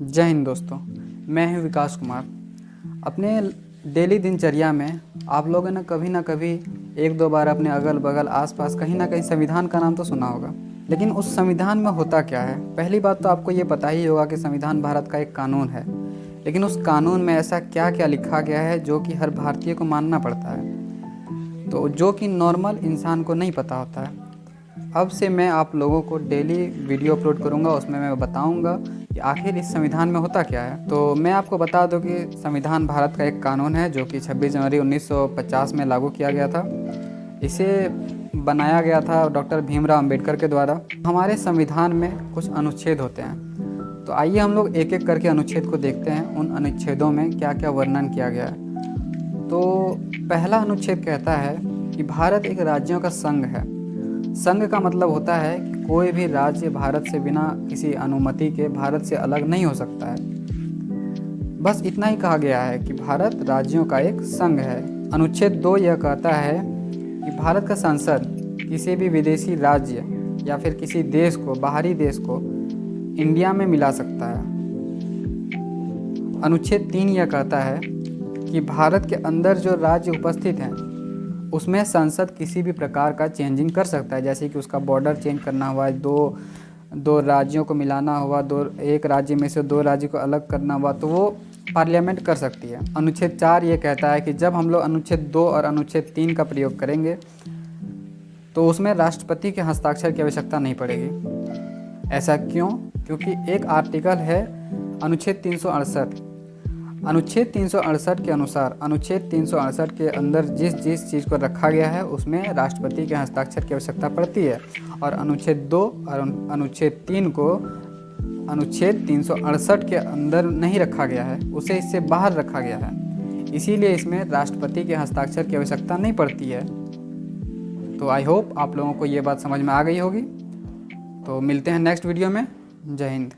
जय हिंद दोस्तों, मैं हूं विकास कुमार। अपने डेली दिनचर्या में आप लोगों ने कभी ना कभी एक दो बार अपने अगल बगल आसपास कहीं ना कहीं संविधान का नाम तो सुना होगा। लेकिन उस संविधान में होता क्या है? पहली बात तो आपको ये पता ही होगा कि संविधान भारत का एक कानून है। लेकिन उस कानून में ऐसा क्या क्या लिखा गया है जो कि हर भारतीय को मानना पड़ता है, तो जो कि नॉर्मल इंसान को नहीं पता होता है। अब से मैं आप लोगों को डेली वीडियो अपलोड करूंगा, उसमें मैं बताऊंगा कि आखिर इस संविधान में होता क्या है। तो मैं आपको बता दूं कि संविधान भारत का एक कानून है जो कि 26 जनवरी 1950 में लागू किया गया था। इसे बनाया गया था डॉक्टर भीमराव अंबेडकर के द्वारा। हमारे संविधान में कुछ अनुच्छेद होते हैं, तो आइए हम लोग एक एक करके अनुच्छेद को देखते हैं, उन अनुच्छेदों में क्या क्या वर्णन किया गया है। तो पहला अनुच्छेद कहता है कि भारत एक राज्यों का संघ है। संघ का मतलब होता है कि कोई भी राज्य भारत से बिना किसी अनुमति के भारत से अलग नहीं हो सकता है। बस इतना ही कहा गया है कि भारत राज्यों का एक संघ है। अनुच्छेद 2 यह कहता है कि भारत का संसद किसी भी विदेशी राज्य या फिर किसी देश को, बाहरी देश को इंडिया में मिला सकता है। अनुच्छेद 3 यह कहता है कि भारत के अंदर जो राज्य उपस्थित हैं उसमें संसद किसी भी प्रकार का चेंजिंग कर सकता है, जैसे कि उसका बॉर्डर चेंज करना हुआ, दो राज्यों को मिलाना हुआ, एक राज्य में से दो राज्य को अलग करना हुआ, तो वो पार्लियामेंट कर सकती है। अनुच्छेद 4 ये कहता है कि जब हम लोग अनुच्छेद 2 और अनुच्छेद 3 का प्रयोग करेंगे तो उसमें राष्ट्रपति के हस्ताक्षर की आवश्यकता नहीं पड़ेगी। ऐसा क्यों? क्योंकि एक आर्टिकल है अनुच्छेद 368। अनुच्छेद 368 के अनुसार, अनुच्छेद 368 के अंदर जिस जिस चीज़ को रखा गया है उसमें राष्ट्रपति के हस्ताक्षर की आवश्यकता पड़ती है। और अनुच्छेद 2 और अनुच्छेद 3 को अनुच्छेद 368 के अंदर नहीं रखा गया है, उसे इससे बाहर रखा गया है। इसीलिए इसमें राष्ट्रपति के हस्ताक्षर की आवश्यकता नहीं पड़ती है। तो आई होप आप लोगों को ये बात समझ में आ गई होगी। तो मिलते हैं नेक्स्ट वीडियो में। जय हिंद।